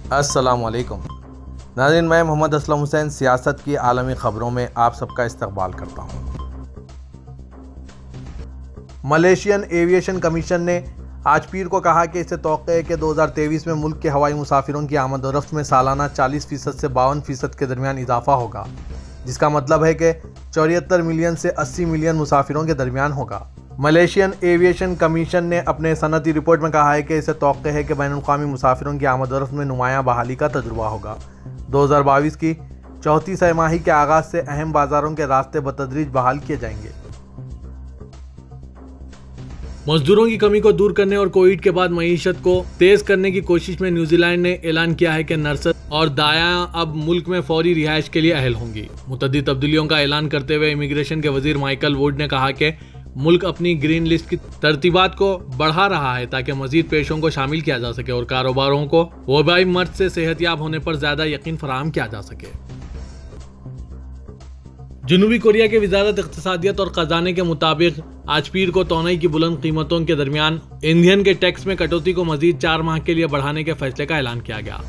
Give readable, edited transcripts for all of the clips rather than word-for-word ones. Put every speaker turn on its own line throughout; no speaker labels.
अस्सलामुअलैकुम नाज़रीन, मैं मोहम्मद असलम हुसैन सियासत की आलमी ख़बरों में आप सबका इस्तकबाल करता हूँ। मलेशियन एविएशन कमीशन ने आज पीर को कहा कि इसे तौक़्क़े है कि 2023 में मुल्क के हवाई मुसाफिरों की आमद और रफ्त में सालाना 40% से 52% के दरमियान इजाफा होगा, जिसका मतलब है कि 74 मिलियन से 80 मिलियन मुसाफिरों के दरमियान होगा। मलेशियन एविएशन कमीशन ने अपने सनती रिपोर्ट में कहा है कि इसे तौक़्क़े है कि बैनुल-अक़वामी मुसाफिरों की आमद और रफ्त में नुमायाँ बहाली का तजुर्बा होगा। 2022 की चौथी तिमाही के आगाज़ से अहम बाज़ारों के रास्ते बतदरीज बहाल किए जाएंगे।
मजदूरों की कमी को दूर करने और कोविड के बाद मईशत को तेज करने की कोशिश में न्यूजीलैंड ने ऐलान किया है कि नर्सेस और दायां अब मुल्क में फौरी रिहाइश के लिए अहल होंगी। मुतअद्दिद तब्दीलियों का ऐलान करते हुए इमिग्रेशन के वजीर माइकल वुड ने कहा कि मुल्क अपनी ग्रीन लिस्ट की तरतीबात को बढ़ा रहा है ताकि मजीद पेशों को शामिल किया जा सके और कारोबारों को वबाई मर्ज से सेहतयाब होने पर ज्यादा यकीन फराहम किया जा सके। जनूबी कोरिया के वजारत इक़्तिसादियत और खजाने के मुताबिक आज पीर को तोनई की बुलंद कीमतों के दरमियान ईंधन के टैक्स में कटौती को मजीद 4 माह के लिए बढ़ाने के फैसले का ऐलान किया गया।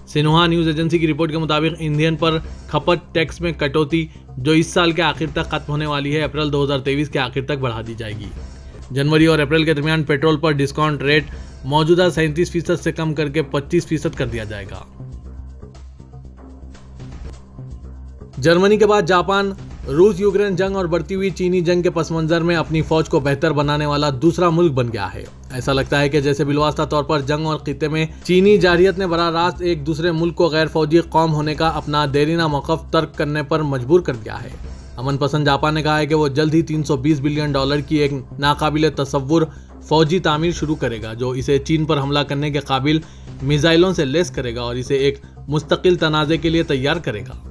सिन्हुआ न्यूज एजेंसी की रिपोर्ट के मुताबिक ईंधन पर खपत टैक्स में कटौती जो इस साल के आखिर तक खत्म होने वाली है, अप्रैल 2023 के आखिर तक बढ़ा दी जाएगी। जनवरी और अप्रैल के दरमियान पेट्रोल पर डिस्काउंट रेट मौजूदा 37% से कम करके 25% कर दिया जाएगा। जर्मनी के बाद जापान रूस यूक्रेन जंग और बढ़ती हुई चीनी जंग के पस मंजर में अपनी फौज को बेहतर बनाने वाला दूसरा मुल्क बन गया है। ऐसा लगता है कि जैसे बिलवास्ता तौर पर जंग और खित्ते में चीनी जारियत ने बराह रास्त एक दूसरे मुल्क को गैर फौजी कौम होने का अपना देरीना मौक़िफ़ तर्क करने पर मजबूर कर दिया है। अमन पसंद जापान ने कहा है कि वो जल्द ही $320 बिलियन की एक नाकाबिले तसव्वुर फौजी तामीर शुरू करेगा जो इसे चीन पर हमला करने के काबिल मिसाइलों से लैस करेगा और इसे एक मुस्तकिल तनाज़े के लिए तैयार करेगा।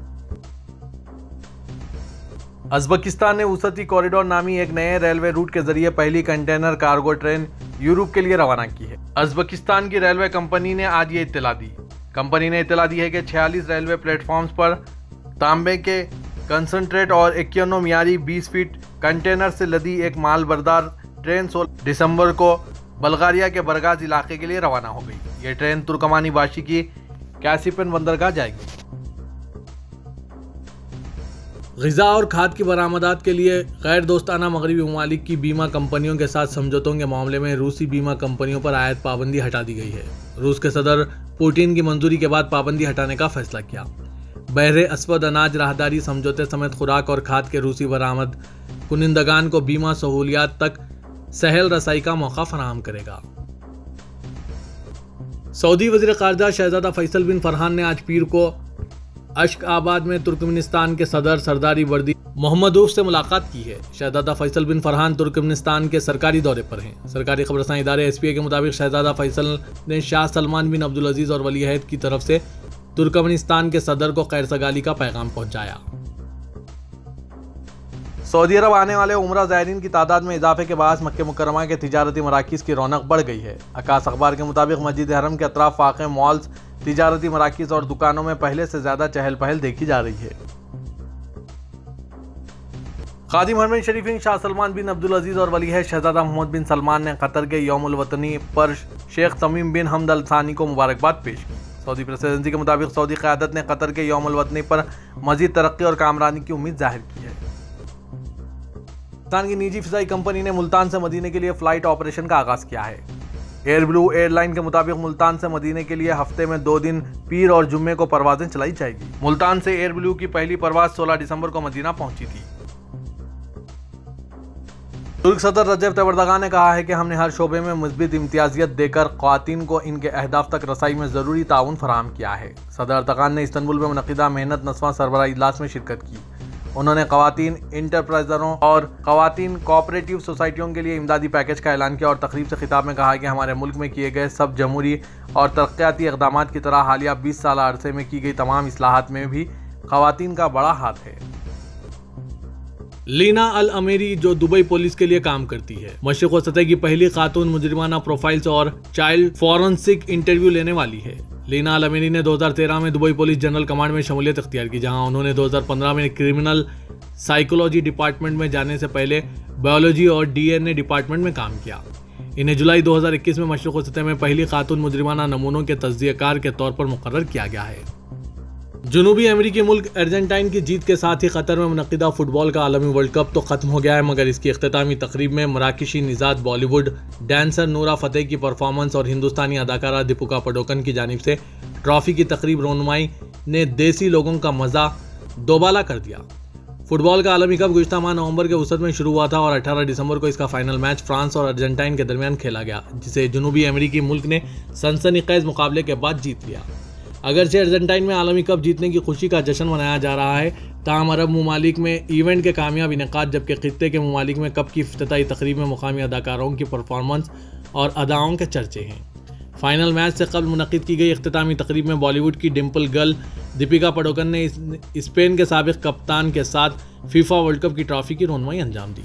उज़्बेकिस्तान ने वसती कॉरिडोर नामी एक नए रेलवे रूट के जरिए पहली कंटेनर कार्गो ट्रेन यूरोप के लिए रवाना की है। उज़्बेकिस्तान की रेलवे कंपनी ने आज ये इत्तला दी। कंपनी ने इत्तला दी है कि 46 रेलवे प्लेटफॉर्म्स पर तांबे के कंसंट्रेट और 51 मियारी 20 फीट कंटेनर से लदी एक माल बरदार ट्रेन 16 दिसंबर को बल्गारिया के बरगाज इलाके के लिए रवाना हो गई। ये ट्रेन तुर्कमानी बाशी की कैसिपियन बंदरगाह जाएगी।
ग़िज़ा और खाद की बरामदात के लिए गैर दोस्ताना मगरबी ममालिक की बीमा कंपनियों के साथ समझौतों के मामले में रूसी बीमा कंपनियों पर आयत पाबंदी हटा दी गई है। रूस के सदर पुतिन की मंजूरी के बाद पाबंदी हटाने का फैसला किया। बहरे अस्वद अनाज राहदारी समझौते समेत खुराक और खाद के रूसी बरामद कुनिंदगान को बीमा सहूलियात तक सहल रसाई का मौका फराहम करेगा। सऊदी वज़ीर ख़ारिजा शहज़ादा फैसल बिन फरहान ने आज पीर को अश्क़ाबाद में तुर्कमेनिस्तान के सदर सरदारी वर्दी मोहम्मदोव से मुलाकात की है। शहज़ादा फैसल बिन फरहान तुर्कमेनिस्तान के सरकारी दौरे पर हैं। सरकारी खबरसां इदारे SPA के मुताबिक शहज़ादा फैसल ने शाह सलमान बिन अब्दुल अजीज़ और वली अहद की तरफ से तुर्कमेनिस्तान के सदर को खैर सगाली का पैगाम पहुंचाया।
सऊदी अरब आने वाले उम्रा ज़ायरीन की तादाद में इजाफे के बाद मक्के मुकर्रमा के तिजारती मराकिज़ की रौनक बढ़ गई है। अकास अखबार के मुताबिक मस्जिद हरम के अतराफ वाक़े मॉल्स, तिजारती मराकिज़ और दुकानों में पहले से ज़्यादा चहल पहल देखी जा रही है। खादिम हरमैन शरीफीन शाह सलमान बिन अब्दुल अजीज़ और वली अहद शहज़ादा मोहम्मद बिन सलमान ने कतर के यौमुल वतनी पर शेख तमीम बिन हमद अल थानी को मुबारकबाद पेश की। सऊदी प्रेस एजेंसी के मुताबिक सऊदी क़यादत ने कतर के यौमुल वतनी पर मज़ीद तरक्की और कामरानी की उम्मीद जाहिर की है। पाकिस्तान की निजी फ़िज़ाई कंपनी ने मुल्तान से मदीने के लिए फ़्लाइट ऑपरेशन का आगाज़ किया है। एयर ब्लू एयरलाइन के मुताबिक मुल्तान से मदीने के लिए हफ्ते में 2 दिन पीर और जुम्मे को परवाजें चलाई जाएगी। मुल्तान से एयर ब्लू की पहली परवाज 16 दिसंबर को मदीना पहुंची थी। तुर्क सदर रजब तैयब एर्दोगान ने कहा है कि हमने हर शोबे में मुस्बित इम्तियाजियत देकर ख़वातीन को इनके अहदाफ तक रसाई में ज़रूरी ताउन फराहम किया है। सदर एर्दोगान ने इस्तांबुल में मुनक़िदा मेहनत नस्वां सरबराह इजलास में शिरकत की। उन्होंने ख़वातीन इंटरप्राइजरों और ख़वातीन कोऑपरेटिव सोसाइटियों के लिए इमदादी पैकेज का ऐलान किया और तकरीब से खिताब में कहा कि हमारे मुल्क में किए गए सब जमहूरी और तरक्याती इक़दामात की तरह हालिया 20 साल अरसे में की गई तमाम इस्लाहात में भी ख़वातीन का बड़ा हाथ है।
लीना अल अमीरी जो दुबई पुलिस के लिए काम करती है, मशरिक़ व सतह की पहली खातून मुजरिमाना प्रोफाइल्स और चाइल्ड फॉरेंसिक इंटरव्यू लेने वाली है। लीना अल अमीरी ने 2013 में दुबई पुलिस जनरल कमांड में शमूलियत इख्तियार की, जहां उन्होंने 2015 में क्रिमिनल साइकोलॉजी डिपार्टमेंट में जाने से पहले बायोलॉजी और DNA डिपार्टमेंट में काम किया। इन्हें जुलाई 2021 में मशरिक़ सतह में पहली खातून मुजरिमाना नमूनों के तज्ज़ियाकार के तौर पर मुकर्रर किया गया है। जनूबी अमेरिकी मुल्क अर्जेंटाइन की जीत के साथ ही कतर में मुनक़िदा फुटबॉल का आलमी वर्ल्ड कप तो ख़त्म हो गया है, मगर इसकी इख्तितामी तकरीब में मराकशी निज़ाद बॉलीवुड डांसर नूरा फ़तेह की परफॉर्मेंस और हिंदुस्तानी अदाकारा दीपिका पादुकोण की जानिब से ट्रॉफी की तकरीब रोनुमाई ने देसी लोगों का मज़ा दोबाला कर दिया। फुटबॉल का आलमी कप गुज़िश्ता माह नवंबर के वसत में शुरू हुआ था और 18 दिसंबर को इसका फाइनल मैच फ्रांस और अर्जेंटाइन के दरमियान खेला गया, जिसे जनूबी अमेरिकी मुल्क ने सनसनीखेज मुकाबले के बाद जीत लिया। अगरचे अर्जेंटाइन में आलमी कप जीतने की खुशी का जश्न मनाया जा रहा है, ताहम अरब ममालिक में इवेंट के कामयाब इनेकाद, जबकि खित्ते के ममालिक में कप की इफ्तिताई तकरीब में मुकामी अदाकारों की परफॉर्मेंस और अदाओं के चर्चे हैं। फाइनल मैच से कबल मुनक़िद की गई इख्तितामी तकरीब में बॉलीवुड की डिम्पल गर्ल दीपिका पादुकोण ने स्पेन के साबिक़ कप्तान के साथ फीफा वर्ल्ड कप की ट्रॉफी की रोनुमाई अंजाम दी।